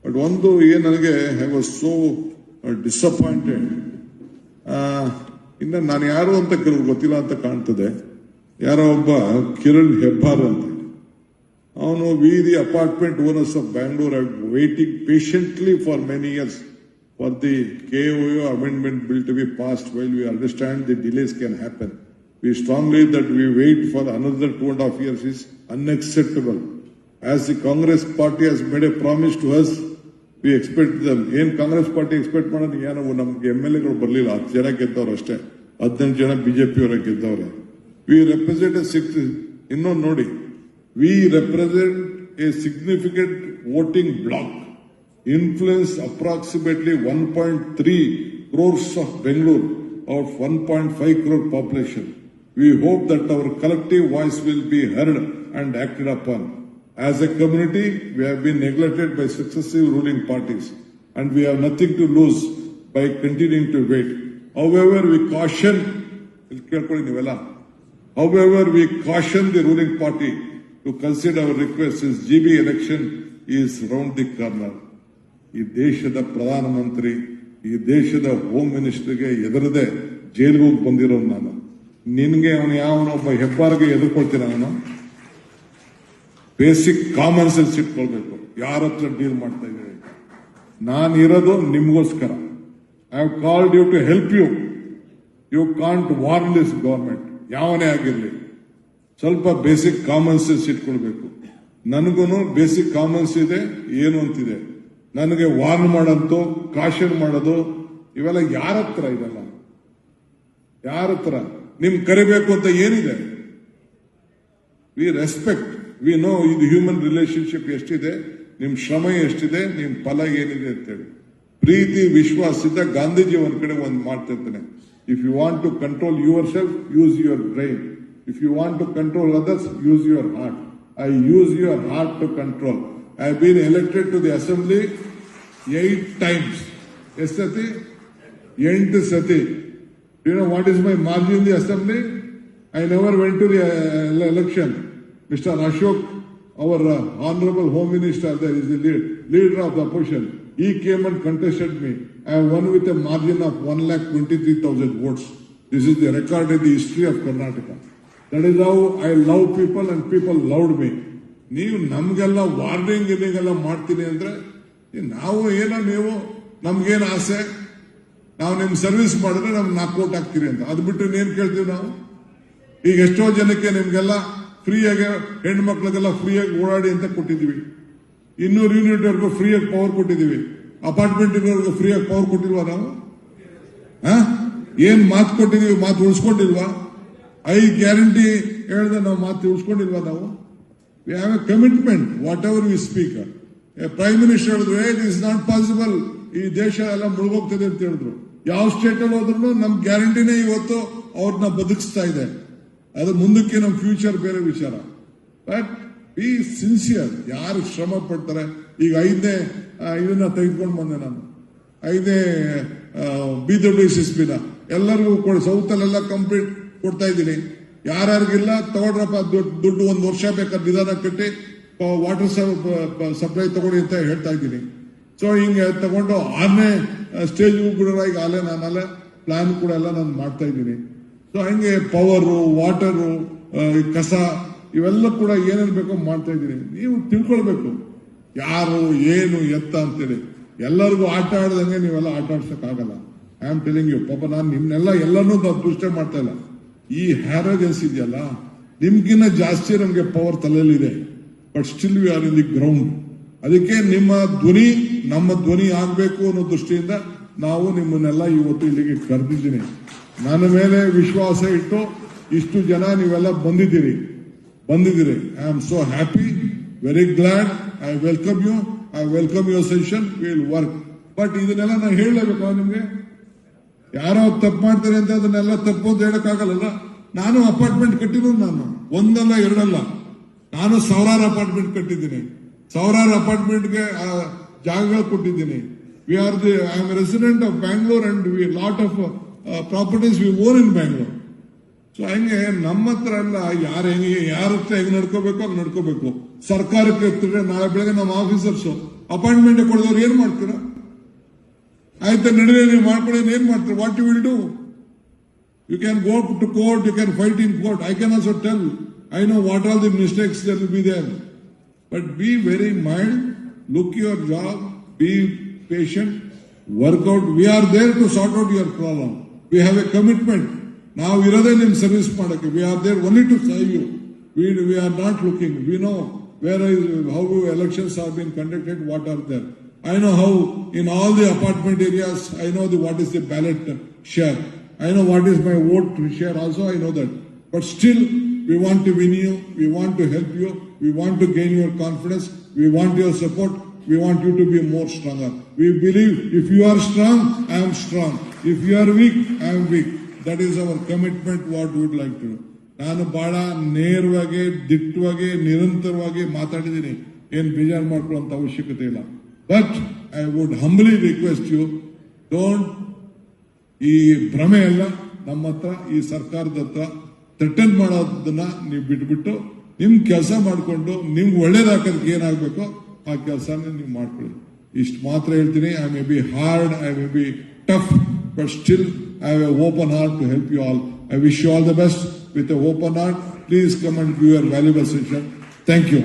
But ಒಂದು ನನಗೆ I was so disappointed. ಇನ್ನು ನಾನು ಯಾರು ಅಂತ ಕೆಲವು ಗೊತ್ತಿಲ್ಲ ಅಂತ ಕಾಣ್ತದೆ. ಯಾರೋ ಒಬ್ಬ ಕಿರಣ್ ಹೆಬ್ಬಾರ್ ಅಂತ, ಅವನು V the apartment owners of Bangalore are waiting patiently for many years for the KOO amendment bill to be passed. While we understand the delays can happen, we strongly that we wait for another 2.5 years is unacceptable. As the Congress party has made a promise to us, we expect them. In Congress party expect ಮಾಡೋದು ಏನೋ ನಮ್ಗೆ MLA ಗಳು ಬರಲಿಲ್ಲ, 10 ಜನ ಗೆದ್ದವ್ರು ಅಷ್ಟೇ, 18 ಜನ BJP ಅವರ ಗೆದ್ದವ್ರೆ. We represent a ಇನ್ನೊಂದು ನೋಡಿ, we represent a significant voting bloc. Influence approximately 1.3 crores of Bangalore of 1.5 crore population. We hope that our collective voice will be heard and acted upon. As a community, we have been neglected by successive ruling parties and we have nothing to lose by continuing to wait. However, we caution the ruling party to consider our request since GB election is round the corner. ಈ ದೇಶದ ಪ್ರಧಾನಮಂತ್ರಿ, ಈ ದೇಶದ home ಮಿನಿಸ್ಟರ್ಗೆ ಎದುರದೆ ಜೈಲಿಗೆ ಹೋಗಿ ಬಂದಿರೋ ನಾನು, ನಿನ್ಗೆ ಅವನು ಯಾವನೊಬ್ಬ ಹೆಬ್ಬಾರ್ಗೆ ಎದುರ್ಕೊಳ್ತೀನಿ? ನಾನು ಬೇಸಿಕ್ ಕಾಮನ್ ಸೆನ್ಸ್ ಇಟ್ಕೊಳ್ಬೇಕು. ಯಾರ ಹತ್ರ ಡೀಲ್ ಮಾಡ್ತಾ ಇದ್ದೀವಿ? ನಾನು ಇರೋದು ನಿಮ್ಗೋಸ್ಕರ. I have called you to help you. You can't warn this government, ಯಾವನೇ ಆಗಿರ್ಲಿ. ಸ್ವಲ್ಪ ಬೇಸಿಕ್ ಕಾಮನ್ ಸೆನ್ಸ್ ಇಟ್ಕೊಳ್ಬೇಕು. ನನಗೂ ಬೇಸಿಕ್ ಕಾಮನ್ಸ್ ಇದೆ, ಏನು ಅಂತಿದೆ. ನನಗೆ ವಾರ್ನ್ ಮಾಡೋದು, ಕಾಶನ್ ಮಾಡೋದು, ಇವೆಲ್ಲ ಯಾರ ಹತ್ರ? ಇದೆಲ್ಲ ಯಾರ ಹತ್ರ? ನಿಮ್ ಕರಿಬೇಕು ಅಂತ ಏನಿದೆ? ವಿ ರೆಸ್ಪೆಕ್ಟ್, ವಿ ನೋ ಇದು ಹ್ಯೂಮನ್ ರಿಲೇಶನ್ಶಿಪ್ ಎಷ್ಟಿದೆ, ನಿಮ್ ಶ್ರಮ ಎಷ್ಟಿದೆ, ನಿಮ್ ಫಲ ಏನಿದೆ ಅಂತೇಳಿ. ಪ್ರೀತಿ ವಿಶ್ವಾಸದಿಂದ ಗಾಂಧೀಜಿ ಒಂದ್ ಕಡೆ ಒಂದು ಮಾಡ್ತಿರ್ತಾನೆ, if you want to control yourself, use your brain. If you want to control others, use your heart. I use your heart to control. I have been elected to the assembly 8 times. Yes, Sati? 8 Sati. Do you know what is my margin in the assembly? I never went to the election. Mr. Ashok, our honorable home minister, there is the leader of the opposition. He came and contested me. I won with a margin of 1,23,000 votes. This is the record in the history of Karnataka. That is how I love people and people loved me. ನೀವು ನಮ್ಗೆಲ್ಲ warning ಗಿರ್ನಿಂಗ್ ಮಾಡ್ತೀನಿ ಅಂದ್ರೆ ನಾವು ಏನೋ, ನೀವು ನಮ್ಗೇನು ಆಸೆ, ನಾವು ನಿಮ್ ಸರ್ವಿಸ್ ಮಾಡಿದ್ರೆ ನಮ್ಗೆ 4 ಕೋಟಿ ಹಾಕ್ತೀರಿ ಅಂತ. ಅದು ಬಿಟ್ಟು ಏನ್ ಕೇಳ್ತೀವಿ ನಾವು? ಈಗ ಎಷ್ಟೋ ಜನಕ್ಕೆ ನಿಮ್ಗೆಲ್ಲ ಫ್ರೀಯಾಗಿ, ಹೆಣ್ಮಕ್ಳಿಗೆಲ್ಲ ಫ್ರೀಯಾಗಿ ಓಡಾಡಿ ಅಂತ ಕೊಟ್ಟಿದೀವಿ. 200 ಯೂನಿಟ್ ವರ್ಗು ಫ್ರೀಯಾಗಿ ಪವರ್ ಕೊಟ್ಟಿದೀವಿ. ಅಪಾರ್ಟ್ಮೆಂಟ್ ಇರೋರ್ಗು ಫ್ರೀಯಾಗಿ ಪವರ್ ಕೊಟ್ಟಿಲ್ವಾ ನಾವು? ಏನ್ ಮಾತು ಕೊಟ್ಟಿದೀವಿ? ಮಾತು ಉಳಿಸ್ಕೊಂಡಿಲ್ವಾ? 5 ಗ್ಯಾರಂಟಿ ಹೇಳಿದ್ರೆ ನಾವು ಮಾತು ಉಳಿಸ್ಕೊಂಡಿಲ್ವಾ ನಾವು? We have a commitment, whatever we speak. A Prime Minister ಹೇಳಿದ್ರು, it is not possible, ಈ ದೇಶ ಎಲ್ಲ ಮುಳುಗೋಗ್ತದೆ ಅಂತ ಹೇಳಿದ್ರು. ಯಾವ ಸ್ಟೇಟ್ ಅಲ್ಲಿ ಹೋದ್ರು ನಮ್ ಗ್ಯಾರಂಟಿನೇ ಇವತ್ತು ಅವ್ರನ್ನ ಬದುಕಿಸ್ತಾ ಇದೆ. ಅದು ಮುಂದಕ್ಕೆ ನಮ್ ಫ್ಯೂಚರ್ ಬೇರೆ ವಿಚಾರ. But B sincere. ಯಾರು ಶ್ರಮ ಪಡ್ತಾರೆ? ಈಗ 5ನೇ ಇದನ್ನ ತೆಗೆದುಕೊಂಡು ಬಂದೆ ನಾನು, 5ನೇ BWSSB ಎಲ್ಲರಿಗೂ ಸೌತ್ ಅಲ್ಲೆಲ್ಲ ಕಂಪ್ಲೀಟ್ ಕೊಡ್ತಾ ಇದ್ದೀನಿ. ಯಾರ್ಯಾರಿಗಿಲ್ಲ ತಗೊಳ್ರಪ್ಪ, ದುಡ್ಡು 1 ವರ್ಷ ಬೇಕಾದ್ರೆ ನಿಧಾನ ಕಟ್ಟಿ ವಾಟರ್ ಸಪ್ಲೈ ತಗೊಳ್ಳಿ ಅಂತ ಹೇಳ್ತಾ ಇದ್ದೀನಿ. ಸೊ ಹಿಂಗೆ ತಗೊಂಡು 6ನೇ ಸ್ಟೇಜ್ ಕೂಡ ಈಗ ನಾನಲ್ಲೇ ಪ್ಲಾನ್ ಕೂಡ ಎಲ್ಲ ನಾನು ಮಾಡ್ತಾ ಇದ್ದೀನಿ. ಸೊ ಹಂಗೆ ಪವರು, ವಾಟರು, ಕಸ ಇವೆಲ್ಲ ಕೂಡ ಏನೇನು ಬೇಕೋ ಮಾಡ್ತಾ ಇದ್ದೀನಿ. ನೀವು ತಿಳ್ಕೊಳ್ಬೇಕು ಯಾರು ಏನು ಎತ್ತ ಅಂತೇಳಿ. ಎಲ್ಲರಿಗೂ ಆಟ ಆಡ್ದಂಗೆ ನೀವೆಲ್ಲ ಆಟ ಆಡ್ಸಕ್ಕಾಗಲ್ಲ. I am telling you. ಪಾಪ ನಾನು ನಿಮ್ನೆಲ್ಲ ಎಲ್ಲನೂ ದೃಷ್ಟಿ ಮಾಡ್ತಾ ಇಲ್ಲ. ಈ ಹ್ಯಾರೋಗೆನ್ಸ್ ಇದೆಯಲ್ಲ, ನಿಮ್ಗಿನ್ನ ಜಾಸ್ತಿ ನಮ್ಗೆ ಪವರ್ ತಲೆಯಲ್ಲಿದೆ. But still we are in the ground. ಅದಕ್ಕೆ ನಿಮ್ಮ ಧ್ವನಿ ನಮ್ಮ ಧ್ವನಿ ಆಗ್ಬೇಕು ಅನ್ನೋ ದೃಷ್ಟಿಯಿಂದ ನಾವು ನಿಮ್ಮನ್ನೆಲ್ಲ ಇವತ್ತು ಇಲ್ಲಿಗೆ ಕರೆದಿದ್ದೀನಿ. ನನ್ನ ಮೇಲೆ ವಿಶ್ವಾಸ ಇಟ್ಟು ಇಷ್ಟು ಜನ ನೀವೆಲ್ಲ ಬಂದಿದ್ದೀರಿ. I am so happy, very glad. I welcome you. I welcome your suggestion. Will work. But ಇದನ್ನೆಲ್ಲ ನಾನು ಹೇಳಲೇಬೇಕು ನಿಮ್ಗೆ. ಯಾರೋ ತಪ್ಪು ಮಾಡ್ತಾರೆ ಅಂತ ಅದನ್ನೆಲ್ಲ ತಪ್ಪು ಅಂತ ಹೇಳಕ್ಕಾಗಲ್ಲ. ನಾನು ಅಪಾರ್ಟ್ಮೆಂಟ್ ಕಟ್ಟಿರೋದು, ನಾನು ಒಂದಲ್ಲ ಎರಡಲ್ಲ, ನಾನು 1000 ಅಪಾರ್ಟ್ಮೆಂಟ್ ಕಟ್ಟಿದ್ದೀನಿ. 1000 ಅಪಾರ್ಟ್ಮೆಂಟ್ಗೆ ಜಾಗಗಳು ಕೊಟ್ಟಿದ್ದೀನಿ. I am resident of Bangalore and we lot of properties we own in Bangalore. So ಹಂಗೆ ನಮ್ಮ ಹತ್ರ ಎಲ್ಲ ಯಾರ ಹತ್ರ ಹೆಂಗ್ ನಡ್ಕೋಬೇಕು ಹಂಗ್ ನಡ್ಕೋಬೇಕು. ಸರ್ಕಾರಕ್ಕೆ ಎತ್ತಿದ್ರೆ ನಾಳೆ ಬೆಳಗ್ಗೆ ನಮ್ಮ ಆಫೀಸರ್ಸ್ ಅಪಾಯಿಂಟ್ಮೆಂಟ್ ಕೊಡದವ್ರು ಏನ್ ಮಾಡ್ತೀರಾ? ಆಯ್ತಾ ನಡೆದೇ ನೀವು ಮಾಡ್ಕೊಳ್ಳಿ, ಏನ್ ಮಾಡ್ತೀರಾ? What you will do? You can go to court, you can fight in court. I can also tell, I know what all the mistakes that will be there. But be very mild, look your job, be patient, work out. We are there to sort out your problem. We have a commitment. Now we are in service madake. We are there only to serve you. We are not looking. We know how elections are being conducted, what are there. I know how in all the apartment areas, I know what is the ballot share. I know what is my vote share also, I know that. But still, we want to win you, we want to help you, we want to gain your confidence, we want your support, we want you to be more stronger. We believe if you are strong, I am strong. If you are weak, I am weak. That is our commitment, what we would like to do. ನಾನು ಬಹಳ ನೇರವಾಗಿ, ದಿಟ್ಟವಾಗಿ, ನಿರಂತರವಾಗಿ ಮಾತಾಡಿದ್ದೀನಿ. ಏನು ಬೇಜಾರು ಮಾಡ್ಕೊಳ್ಳುವಂತ ಅವಶ್ಯಕತೆ ಇಲ್ಲ. But I would humbly request you, don't ಈ ಭ್ರಮೆ ಎಲ್ಲ ನಮ್ಮ ಹತ್ರ, ಈ ಸರ್ಕಾರದ ಹತ್ರ ಥ್ರೆಟನ್ ಮಾಡೋದನ್ನ ನೀವು ಬಿಟ್ಬಿಟ್ಟು ನಿಮ್ ಕೆಲಸ ಮಾಡ್ಕೊಂಡು ನಿಮ್ಗೆ ಒಳ್ಳೇದಾಕೋದಕ್ಕೆ ಏನಾಗಬೇಕೋ ಆ ಕೆಲಸನ ನೀವು ಮಾಡ್ಕೊಳ್ಳಿ. ಇಷ್ಟು ಮಾತ್ರ ಹೇಳ್ತೀನಿ. I may be hard, I may be tough, but still I have a open heart to help you all. I wish you all the best with a open heart. Please come and give your valuable session. Thank you.